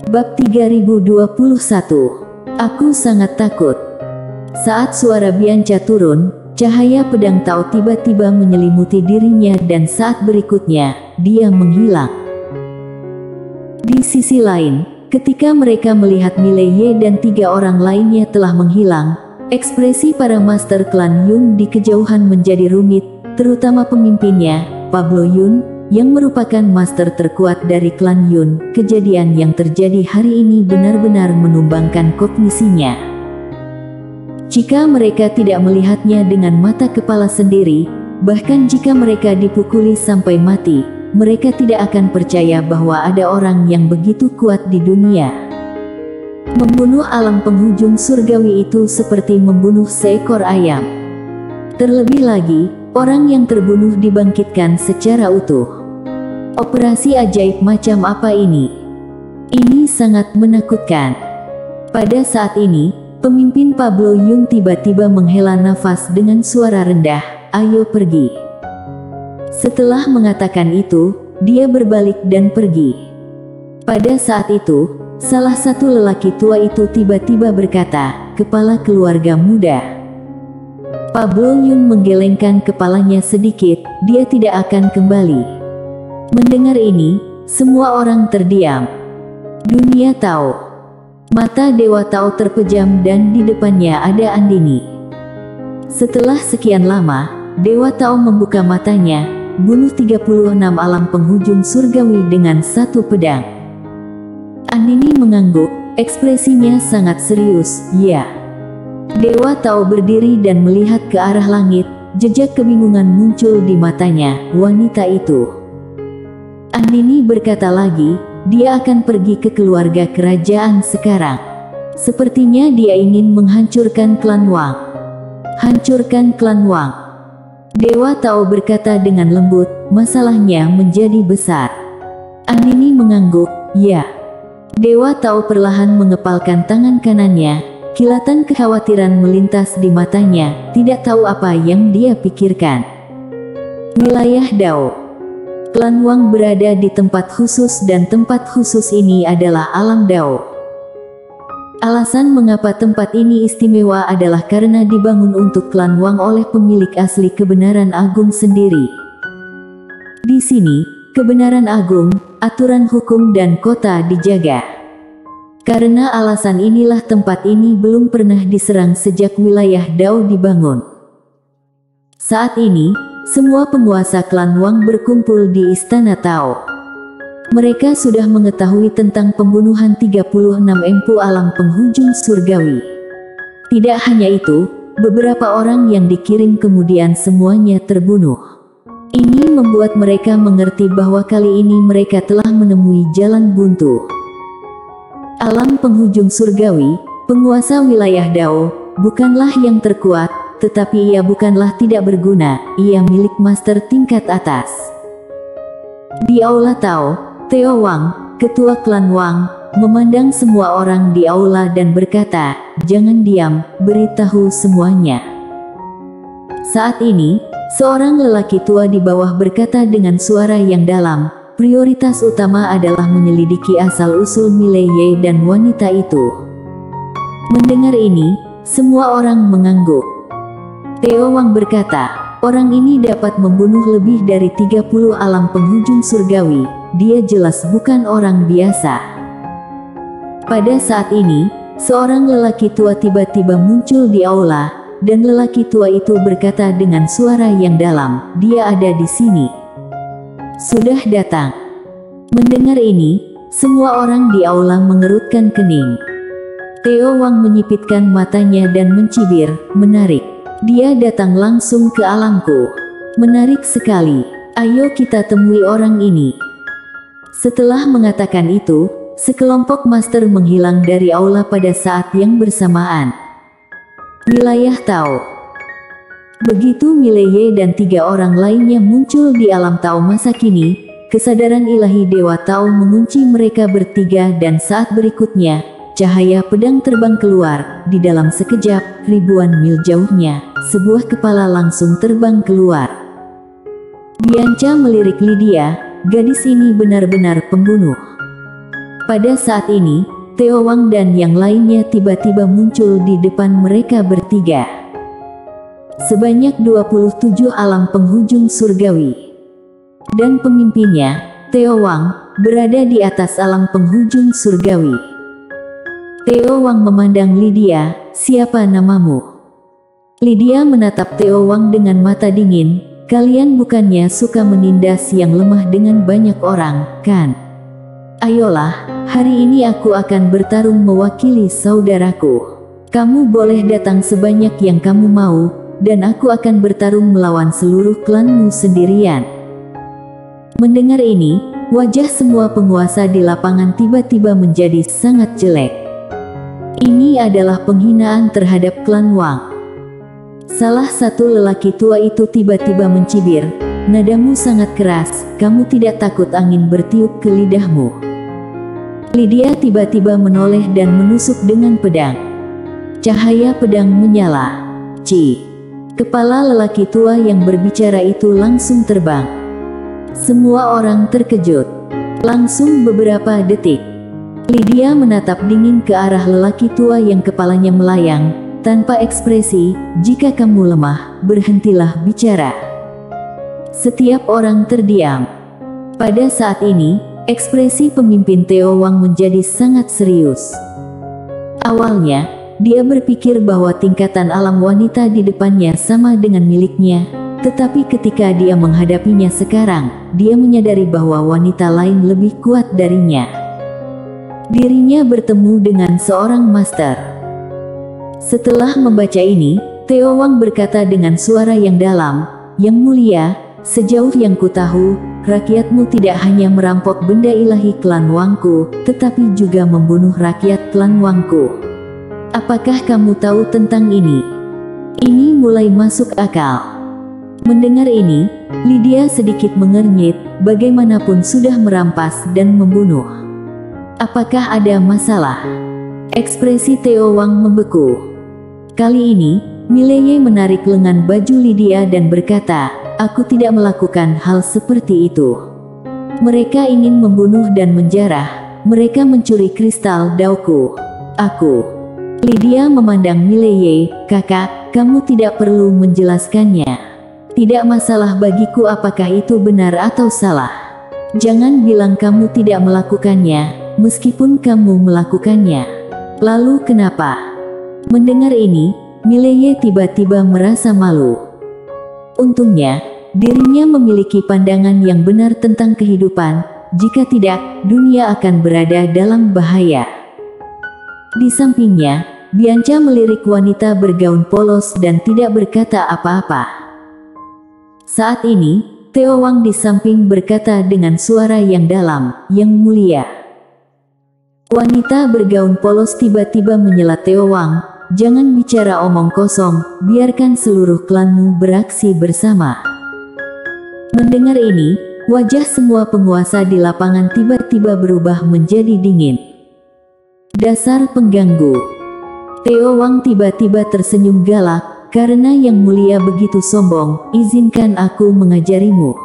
Bab 3021. Aku sangat takut. Saat suara Bianca turun, cahaya pedang Tao tiba-tiba menyelimuti dirinya dan saat berikutnya, dia menghilang. Di sisi lain, ketika mereka melihat Mileye dan 3 orang lainnya telah menghilang, ekspresi para master klan Yun di kejauhan menjadi rumit, terutama pemimpinnya, Pablo Yun, yang merupakan master terkuat dari klan Yun. Kejadian yang terjadi hari ini benar-benar menumbangkan kognisinya. Jika mereka tidak melihatnya dengan mata kepala sendiri, bahkan jika mereka dipukuli sampai mati, mereka tidak akan percaya bahwa ada orang yang begitu kuat di dunia. Membunuh alam penghujung surgawi itu seperti membunuh seekor ayam. Terlebih lagi, orang yang terbunuh dibangkitkan secara utuh. Operasi ajaib macam apa ini? Ini sangat menakutkan. Pada saat ini, pemimpin Pablo Yun tiba-tiba menghela nafas dengan suara rendah, "Ayo pergi." Setelah mengatakan itu, dia berbalik dan pergi. Pada saat itu, salah satu lelaki tua itu tiba-tiba berkata, "Kepala keluarga muda." Pablo Yun menggelengkan kepalanya sedikit, dia tidak akan kembali. Mendengar ini, semua orang terdiam. Dunia tahu. Mata Dewa Tao terpejam dan di depannya ada Andini. Setelah sekian lama, Dewa Tao membuka matanya, bunuh 36 alam penghujung surgawi dengan satu pedang. Andini mengangguk, ekspresinya sangat serius, "Ya." Dewa Tao berdiri dan melihat ke arah langit, jejak kebingungan muncul di matanya, "Wanita itu." Andini berkata lagi, dia akan pergi ke keluarga kerajaan sekarang. Sepertinya dia ingin menghancurkan klan Wang. Hancurkan klan Wang. Dewa Tao berkata dengan lembut, masalahnya menjadi besar. Andini mengangguk, "Ya." Dewa Tao perlahan mengepalkan tangan kanannya, kilatan kekhawatiran melintas di matanya, tidak tahu apa yang dia pikirkan. Wilayah Dao. Klan Wang berada di tempat khusus dan tempat khusus ini adalah alam Dao. Alasan mengapa tempat ini istimewa adalah karena dibangun untuk klan Wang oleh pemilik asli kebenaran agung sendiri. Di sini, kebenaran agung, aturan hukum dan kota dijaga. Karena alasan inilah tempat ini belum pernah diserang sejak wilayah Dao dibangun. Saat ini, semua penguasa klan Wang berkumpul di Istana Tao. Mereka sudah mengetahui tentang pembunuhan 36 empu alam penghujung surgawi. Tidak hanya itu, beberapa orang yang dikirim kemudian semuanya terbunuh. Ini membuat mereka mengerti bahwa kali ini mereka telah menemui jalan buntu. Alam penghujung surgawi, penguasa wilayah Dao, bukanlah yang terkuat, tetapi ia bukanlah tidak berguna, ia milik master tingkat atas. Di aula Tao, Theo Wang, ketua klan Wang, memandang semua orang di aula dan berkata, "Jangan diam, beritahu semuanya." Saat ini, seorang lelaki tua di bawah berkata dengan suara yang dalam, "Prioritas utama adalah menyelidiki asal-usul Mileye dan wanita itu." Mendengar ini, semua orang mengangguk. Theo Wang berkata, "Orang ini dapat membunuh lebih dari 30 alam penghujung surgawi, dia jelas bukan orang biasa." Pada saat ini, seorang lelaki tua tiba-tiba muncul di aula, dan lelaki tua itu berkata dengan suara yang dalam, "Dia ada di sini. Sudah datang." Mendengar ini, semua orang di aula mengerutkan kening. Theo Wang menyipitkan matanya dan mencibir, "Menarik. Dia datang langsung ke alamku. Menarik sekali. Ayo kita temui orang ini." Setelah mengatakan itu, sekelompok master menghilang dari aula pada saat yang bersamaan. Wilayah Tao. Begitu Mileye dan 3 orang lainnya muncul di alam Tao masa kini, kesadaran ilahi Dewa Tao mengunci mereka bertiga dan saat berikutnya, cahaya pedang terbang keluar, di dalam sekejap, ribuan mil jauhnya, sebuah kepala langsung terbang keluar. Bianca melirik Lydia, gadis ini benar-benar pembunuh. Pada saat ini, Teo Wang dan yang lainnya tiba-tiba muncul di depan mereka bertiga. Sebanyak 27 alam penghujung surgawi. Dan pemimpinnya, Teo Wang, berada di atas alam penghujung surgawi. Teo Wang memandang Lydia, "Siapa namamu?" Lydia menatap Teo Wang dengan mata dingin, "Kalian bukannya suka menindas yang lemah dengan banyak orang, kan? Ayolah, hari ini aku akan bertarung mewakili saudaraku. Kamu boleh datang sebanyak yang kamu mau, dan aku akan bertarung melawan seluruh klanmu sendirian." Mendengar ini, wajah semua penguasa di lapangan tiba-tiba menjadi sangat jelek. Ini adalah penghinaan terhadap klan Wang. Salah satu lelaki tua itu tiba-tiba mencibir, "Nadamu sangat keras, kamu tidak takut angin bertiup ke lidahmu?" Lydia tiba-tiba menoleh dan menusuk dengan pedang. Cahaya pedang menyala. Ci. Kepala lelaki tua yang berbicara itu langsung terbang. Semua orang terkejut. Langsung beberapa detik, Lydia menatap dingin ke arah lelaki tua yang kepalanya melayang, tanpa ekspresi, "Jika kamu lemah, berhentilah bicara." Setiap orang terdiam. Pada saat ini, ekspresi pemimpin Teo Wang menjadi sangat serius. Awalnya, dia berpikir bahwa tingkatan alam wanita di depannya sama dengan miliknya, tetapi ketika dia menghadapinya sekarang, dia menyadari bahwa wanita lain lebih kuat darinya. Dirinya bertemu dengan seorang master. Setelah membaca ini, Teo Wang berkata dengan suara yang dalam, "Yang mulia, sejauh yang kutahu, rakyatmu tidak hanya merampok benda ilahi klan Wangku, tetapi juga membunuh rakyat klan Wangku. Apakah kamu tahu tentang ini?" Ini mulai masuk akal. Mendengar ini, Lydia sedikit mengernyit, bagaimanapun sudah merampas dan membunuh. Apakah ada masalah? Ekspresi Teo Wang membeku. Kali ini, Mileye menarik lengan baju Lydia dan berkata, "Aku tidak melakukan hal seperti itu. Mereka ingin membunuh dan menjarah. Mereka mencuri kristal daoku. Aku." Lydia memandang Mileye, "Kakak, kamu tidak perlu menjelaskannya. Tidak masalah bagiku apakah itu benar atau salah. Jangan bilang kamu tidak melakukannya, meskipun kamu melakukannya. Lalu kenapa?" Mendengar ini, Mileye tiba-tiba merasa malu. Untungnya, dirinya memiliki pandangan yang benar tentang kehidupan, jika tidak, dunia akan berada dalam bahaya. Di sampingnya, Bianca melirik wanita bergaun polos dan tidak berkata apa-apa. Saat ini, Teo Wang di samping berkata dengan suara yang dalam, "Yang mulia." Wanita bergaun polos tiba-tiba menyela Teo Wang, "Jangan bicara omong kosong, biarkan seluruh klanmu beraksi bersama." Mendengar ini, wajah semua penguasa di lapangan tiba-tiba berubah menjadi dingin. "Dasar pengganggu." Teo Wang tiba-tiba tersenyum galak, "Karena yang mulia begitu sombong, izinkan aku mengajarimu."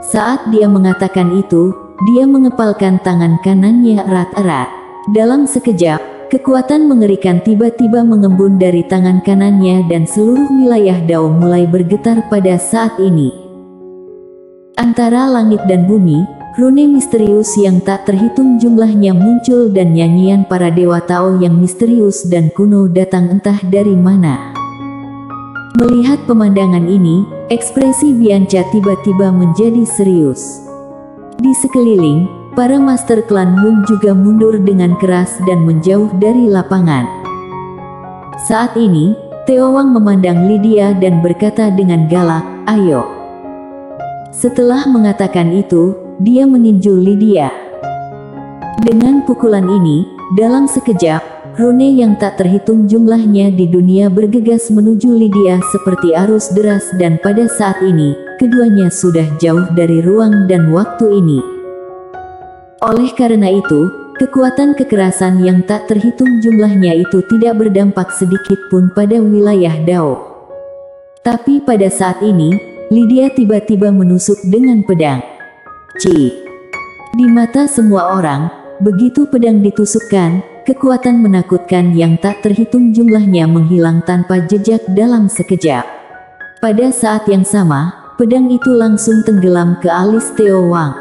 Saat dia mengatakan itu, dia mengepalkan tangan kanannya erat-erat. Dalam sekejap, kekuatan mengerikan tiba-tiba mengembun dari tangan kanannya dan seluruh wilayah Dao mulai bergetar pada saat ini. Antara langit dan bumi, rune misterius yang tak terhitung jumlahnya muncul dan nyanyian para dewa Tao yang misterius dan kuno datang entah dari mana. Melihat pemandangan ini, ekspresi Bianca tiba-tiba menjadi serius. Di sekeliling, para master klan Yun juga mundur dengan keras dan menjauh dari lapangan. Saat ini, Teo Wang memandang Lydia dan berkata dengan galak, "Ayo." Setelah mengatakan itu, dia meninju Lydia. Dengan pukulan ini, dalam sekejap, rune yang tak terhitung jumlahnya di dunia bergegas menuju Lydia seperti arus deras dan pada saat ini, keduanya sudah jauh dari ruang dan waktu ini. Oleh karena itu, kekuatan kekerasan yang tak terhitung jumlahnya itu tidak berdampak sedikit pun pada wilayah Dao. Tapi pada saat ini, Lydia tiba-tiba menusuk dengan pedang. Ci. Di mata semua orang, begitu pedang ditusukkan, kekuatan menakutkan yang tak terhitung jumlahnya menghilang tanpa jejak dalam sekejap. Pada saat yang sama, pedang itu langsung tenggelam ke alis Teo Wang.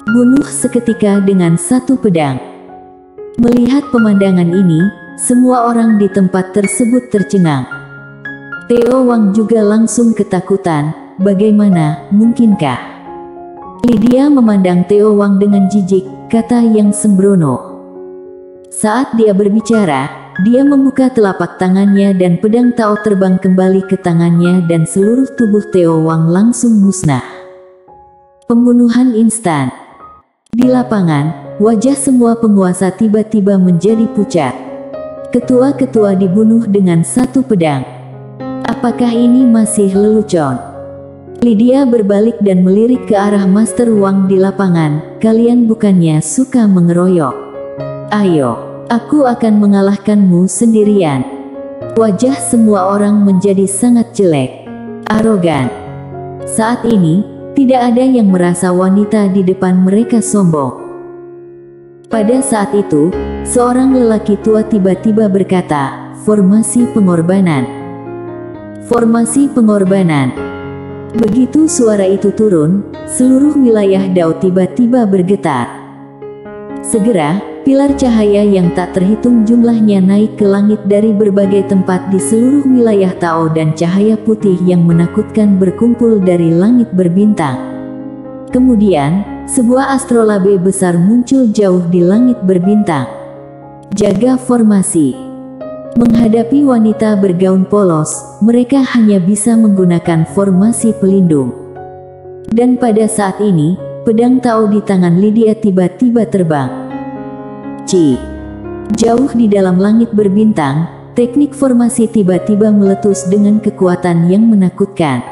Bunuh seketika dengan satu pedang. Melihat pemandangan ini, semua orang di tempat tersebut tercengang. Teo Wang juga langsung ketakutan, bagaimana, mungkinkah? Lydia memandang Teo Wang dengan jijik, kata yang sembrono. Saat dia berbicara, dia membuka telapak tangannya dan pedang Tao terbang kembali ke tangannya dan seluruh tubuh Teo Wang langsung musnah. Pembunuhan instan. Di lapangan, wajah semua penguasa tiba-tiba menjadi pucat. Ketua-ketua dibunuh dengan satu pedang. Apakah ini masih lelucon? Lydia berbalik dan melirik ke arah Master Wang di lapangan. Kalian bukannya suka mengeroyok? Ayo, aku akan mengalahkanmu sendirian. Wajah semua orang menjadi sangat jelek, arogan. Saat ini, tidak ada yang merasa wanita di depan mereka sombong. Pada saat itu, seorang lelaki tua tiba-tiba berkata, "Formasi pengorbanan. Formasi pengorbanan." Begitu suara itu turun, seluruh wilayah Dao tiba-tiba bergetar. Segera, pilar cahaya yang tak terhitung jumlahnya naik ke langit dari berbagai tempat di seluruh wilayah Tao dan cahaya putih yang menakutkan berkumpul dari langit berbintang. Kemudian, sebuah astrolabe besar muncul jauh di langit berbintang. Jaga formasi. Menghadapi wanita bergaun polos, mereka hanya bisa menggunakan formasi pelindung. Dan pada saat ini, pedang Tao di tangan Lydia tiba-tiba terbang. Jauh di dalam langit berbintang, teknik formasi tiba-tiba meletus dengan kekuatan yang menakutkan.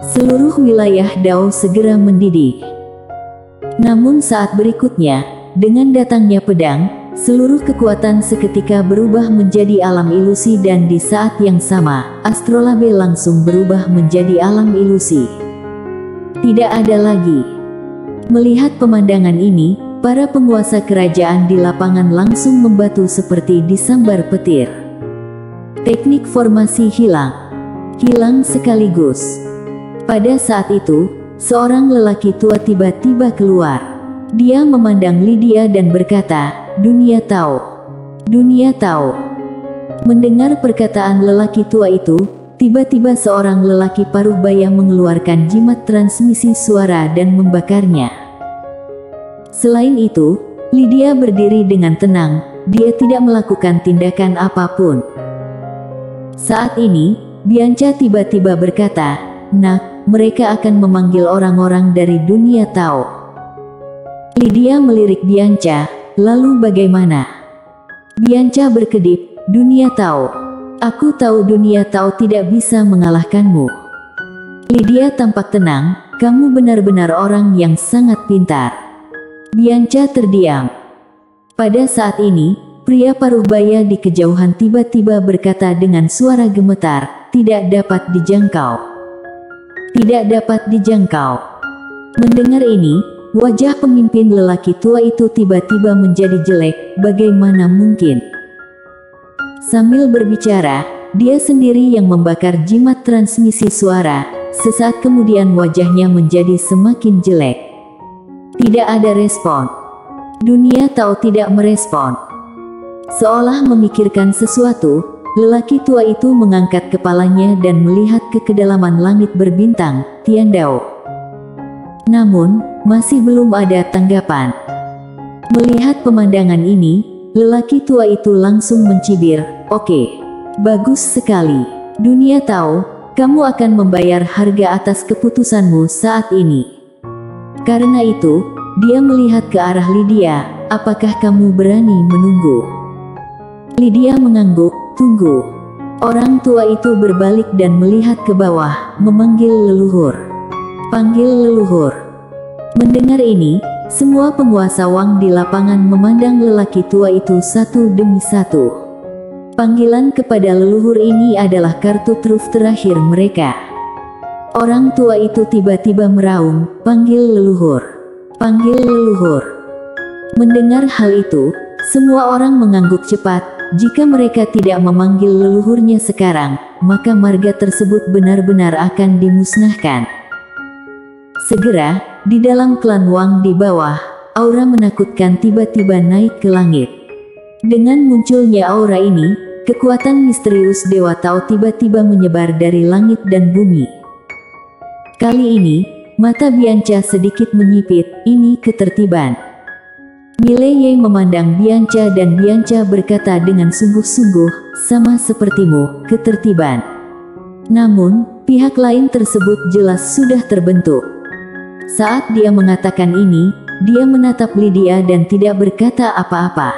Seluruh wilayah Dao segera mendidih. Namun saat berikutnya, dengan datangnya pedang, seluruh kekuatan seketika berubah menjadi alam ilusi dan di saat yang sama, astrolabe langsung berubah menjadi alam ilusi. Tidak ada lagi. Melihat pemandangan ini, para penguasa kerajaan di lapangan langsung membatu seperti disambar petir. Teknik formasi hilang sekaligus. Pada saat itu, seorang lelaki tua tiba-tiba keluar. Dia memandang Lydia dan berkata, "Dunia Tao. Dunia Tao." Mendengar perkataan lelaki tua itu, tiba-tiba seorang lelaki paruh baya mengeluarkan jimat transmisi suara dan membakarnya. Selain itu, Lydia berdiri dengan tenang, dia tidak melakukan tindakan apapun. Saat ini, Bianca tiba-tiba berkata, "Nak, mereka akan memanggil orang-orang dari dunia Tao." Lydia melirik Bianca, "Lalu bagaimana?" Bianca berkedip, "Dunia Tao. Aku tahu dunia Tao tidak bisa mengalahkanmu." Lydia tampak tenang, "Kamu benar-benar orang yang sangat pintar." Bianca terdiam. Pada saat ini, pria paruh baya di kejauhan tiba-tiba berkata dengan suara gemetar, "Tidak dapat dijangkau. Tidak dapat dijangkau." Mendengar ini, wajah pemimpin lelaki tua itu tiba-tiba menjadi jelek, bagaimana mungkin? Sambil berbicara, dia sendiri yang membakar jimat transmisi suara, sesaat kemudian wajahnya menjadi semakin jelek. Tidak ada respon. Dunia Tao tidak merespon. Seolah memikirkan sesuatu, lelaki tua itu mengangkat kepalanya dan melihat ke kedalaman langit berbintang, Tiandao. Namun, masih belum ada tanggapan. Melihat pemandangan ini, lelaki tua itu langsung mencibir, "Oke, bagus sekali. Dunia Tao, kamu akan membayar harga atas keputusanmu saat ini." Karena itu, dia melihat ke arah Lydia, "Apakah kamu berani menunggu?" Lydia mengangguk, "Tunggu." Orang tua itu berbalik dan melihat ke bawah, memanggil leluhur. "Panggil leluhur." Mendengar ini, semua penguasa Wang di lapangan memandang lelaki tua itu satu demi satu. Panggilan kepada leluhur ini adalah kartu truf terakhir mereka. Orang tua itu tiba-tiba meraung, "Panggil leluhur. Panggil leluhur." Mendengar hal itu, semua orang mengangguk cepat. Jika mereka tidak memanggil leluhurnya sekarang, maka marga tersebut benar-benar akan dimusnahkan. Segera, di dalam klan Wang di bawah, aura menakutkan tiba-tiba naik ke langit. Dengan munculnya aura ini, kekuatan misterius Dewa Tao tiba-tiba menyebar dari langit dan bumi. Kali ini, mata Bianca sedikit menyipit, ini ketertiban. Mileye memandang Bianca dan Bianca berkata dengan sungguh-sungguh, sama sepertimu, ketertiban. Namun, pihak lain tersebut jelas sudah terbentuk. Saat dia mengatakan ini, dia menatap Lydia dan tidak berkata apa-apa.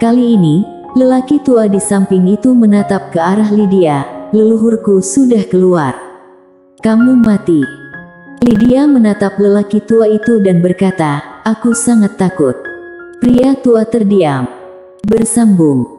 Kali ini, lelaki tua di samping itu menatap ke arah Lydia, leluhurku sudah keluar. Kamu mati. Lydia menatap lelaki tua itu dan berkata, aku sangat takut. Pria tua terdiam. Bersambung.